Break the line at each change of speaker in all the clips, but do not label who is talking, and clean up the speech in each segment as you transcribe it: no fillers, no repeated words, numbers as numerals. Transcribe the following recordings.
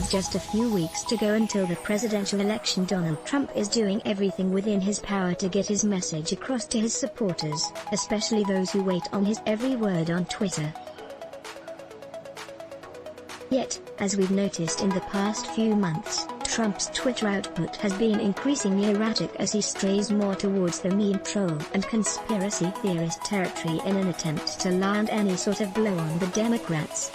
With just a few weeks to go until the presidential election, Donald Trump is doing everything within his power to get his message across to his supporters, especially those who wait on his every word on Twitter. Yet, as we've noticed in the past few months, Trump's Twitter output has been increasingly erratic as he strays more towards the meme troll and conspiracy theorist territory in an attempt to land any sort of blow on the Democrats.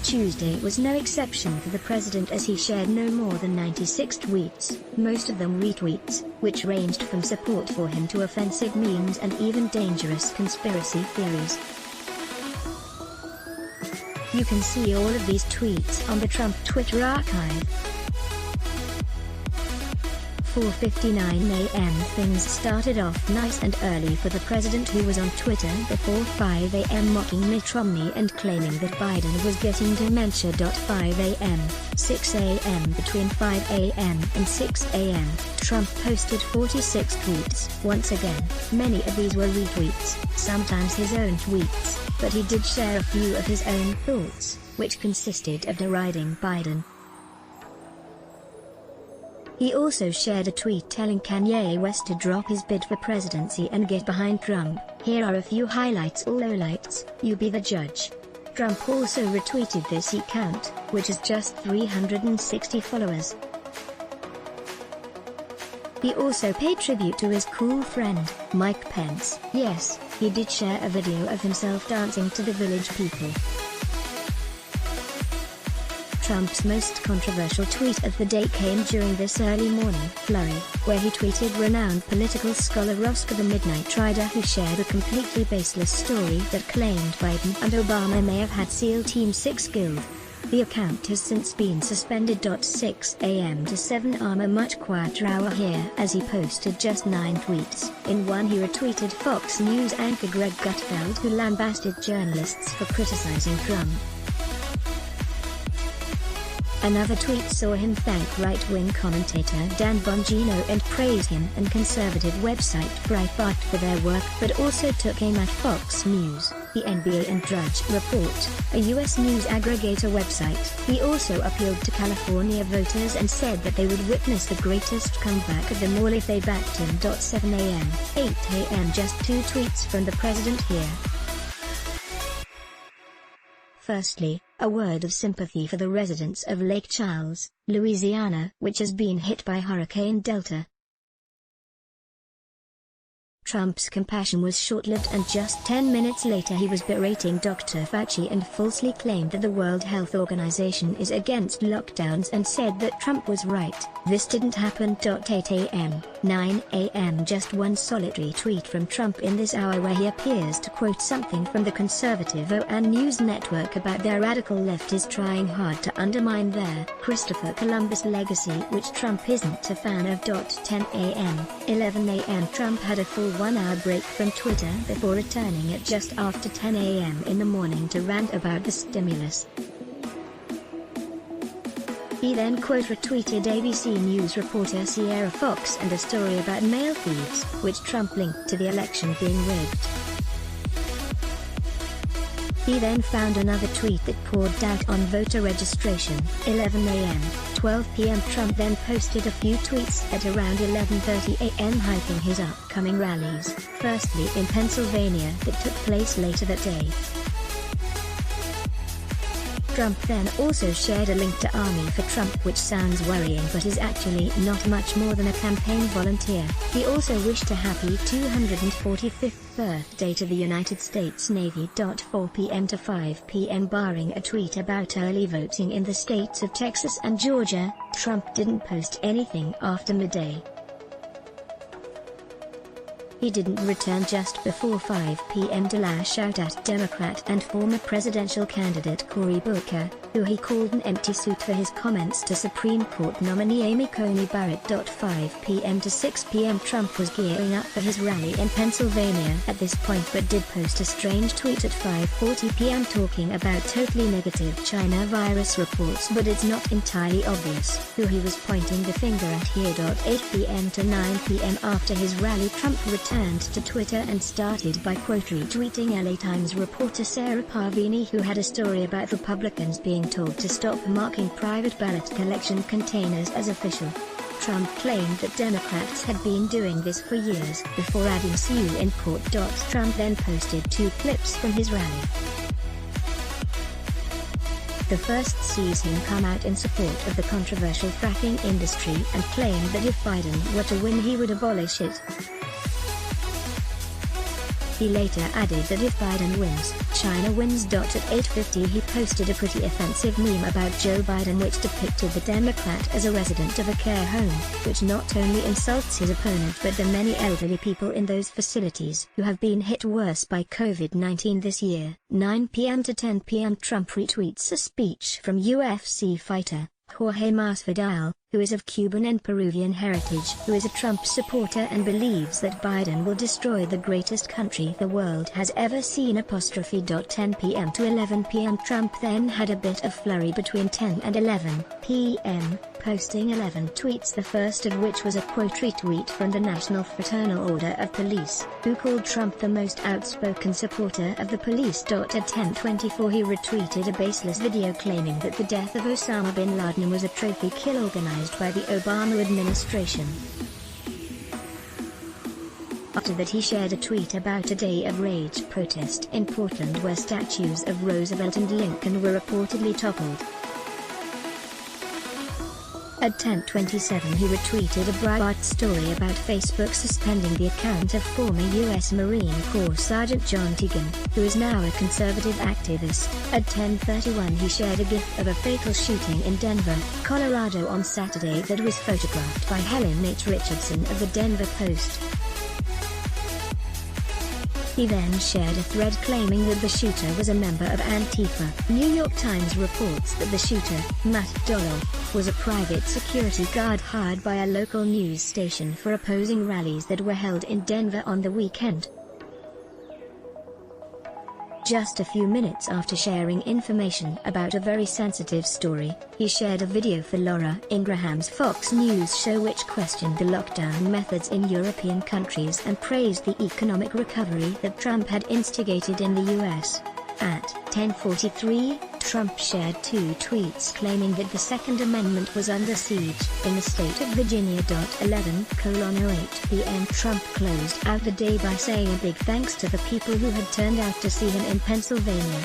Tuesday was no exception for the president, as he shared no more than 96 tweets, most of them retweets, which ranged from support for him to offensive memes and even dangerous conspiracy theories. You can see all of these tweets on the Trump Twitter archive. 4:59 a.m. Things started off nice and early for the president, who was on Twitter before 5 a.m. mocking Mitt Romney and claiming that Biden was getting dementia. 5 a.m., 6 a.m. Between 5 a.m. and 6 a.m., Trump posted 46 tweets. Once again, many of these were retweets, sometimes his own tweets, but he did share a few of his own thoughts, which consisted of deriding Biden. He also shared a tweet telling Kanye West to drop his bid for presidency and get behind Trump. Here are a few highlights or lowlights, you be the judge. Trump also retweeted this account, which has just 360 followers. He also paid tribute to his cool friend, Mike Pence. Yes, he did share a video of himself dancing to the Village People. Trump's most controversial tweet of the day came during this early morning flurry, where he tweeted renowned political scholar Oscar the Midnight Rider, who shared a completely baseless story that claimed Biden and Obama may have had SEAL Team 6 killed. The account has since been suspended. 6 a.m. to 7 am, a much quieter hour here, as he posted just 9 tweets. In one, he retweeted Fox News anchor Greg Gutfeld, who lambasted journalists for criticizing Trump. Another tweet saw him thank right-wing commentator Dan Bongino and praise him and conservative website Breitbart for their work, but also took aim at Fox News, the NBA and Drudge Report, a U.S. news aggregator website. He also appealed to California voters and said that they would witness the greatest comeback of them all if they backed him. 7 a.m., 8 a.m. Just 2 tweets from the president here. Firstly, a word of sympathy for the residents of Lake Charles, Louisiana, which has been hit by Hurricane Delta. Trump's compassion was short-lived, and just 10 minutes later he was berating Dr. Fauci and falsely claimed that the World Health Organization is against lockdowns and said that Trump was right. This didn't happen. 8 a.m., 9 a.m. Just one solitary tweet from Trump in this hour, where he appears to quote something from the conservative OAN News Network about their radical left is trying hard to undermine their Christopher Columbus legacy, which Trump isn't a fan of. 10 a.m., 11 a.m. Trump had a full 1-hour break from Twitter before returning at just after 10 a.m. in the morning to rant about the stimulus. He then retweeted ABC News reporter Sierra Fox and a story about mail thieves, which Trump linked to the election being rigged. He then found another tweet that poured doubt on voter registration. 11 a.m., 12 p.m. Trump then posted a few tweets at around 11:30 a.m. hyping his upcoming rallies, firstly in Pennsylvania that took place later that day. Trump then also shared a link to Army for Trump, which sounds worrying but is actually not much more than a campaign volunteer. He also wished a happy 245th birthday to the United States Navy. 4 p.m. to 5 p.m. Barring a tweet about early voting in the states of Texas and Georgia, Trump didn't post anything after midday. He didn't return just before 5 p.m. to lash out at Democrat and former presidential candidate Cory Booker, who he called an empty suit for his comments to Supreme Court nominee Amy Coney Barrett. 5 p.m. to 6 p.m. Trump was gearing up for his rally in Pennsylvania at this point, but did post a strange tweet at 5:40 p.m. talking about totally negative China virus reports, but it's not entirely obvious who he was pointing the finger at here. 8 p.m. to 9 p.m. After his rally, Trump returned to Twitter and started by retweeting LA Times reporter Sarah Parvini, who had a story about Republicans being been told to stop marking private ballot collection containers as official. Trump claimed that Democrats had been doing this for years before adding "see you in court." Trump then posted 2 clips from his rally. The first sees him come out in support of the controversial fracking industry and claim that if Biden were to win he would abolish it. He later added that if Biden wins, China wins. At 8:50 he posted a pretty offensive meme about Joe Biden which depicted the Democrat as a resident of a care home, which not only insults his opponent but the many elderly people in those facilities who have been hit worse by COVID-19 this year. 9 p.m. to 10 p.m. Trump retweets a speech from UFC fighter Jorge Masvidal, who is of Cuban and Peruvian heritage, who is a Trump supporter and believes that Biden will destroy the greatest country the world has ever seen. 10 p.m. to 11 p.m. Trump then had a bit of flurry between 10 and 11 p.m., posting 11 tweets, the first of which was a quote retweet from the National Fraternal Order of Police, who called Trump the most outspoken supporter of the police. At 10:24 he retweeted a baseless video claiming that the death of Osama bin Laden was a trophy kill organized by the Obama administration. After that he shared a tweet about a day of rage protest in Portland where statues of Roosevelt and Lincoln were reportedly toppled. At 10:27 he retweeted a Breitbart story about Facebook suspending the account of former U.S. Marine Corps Sergeant John Tegan, who is now a conservative activist. At 10:31 he shared a GIF of a fatal shooting in Denver, Colorado on Saturday that was photographed by Helen H. Richardson of the Denver Post. He then shared a thread claiming that the shooter was a member of Antifa. New York Times reports that the shooter, Matt Doloff, was a private security guard hired by a local news station for opposing rallies that were held in Denver on the weekend. Just a few minutes after sharing information about a very sensitive story, he shared a video for Laura Ingraham's Fox News show which questioned the lockdown methods in European countries and praised the economic recovery that Trump had instigated in the US. At 10:43, Trump shared 2 tweets claiming that the Second Amendment was under siege in the state of Virginia. 11:08 p.m. Trump closed out the day by saying a big thanks to the people who had turned out to see him in Pennsylvania.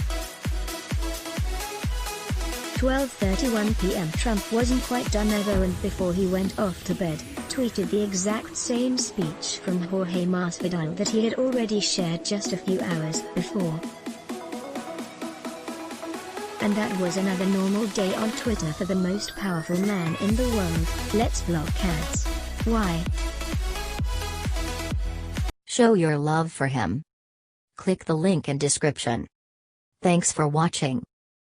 12:31 p.m. Trump wasn't quite done ever and before he went off to bed, tweeted the exact same speech from Jorge Masvidal that he had already shared just a few hours before. And that was another normal day on Twitter for the most powerful man in the world. Let's block ads. Why?
Show your love for him. Click the link in description. Thanks for watching.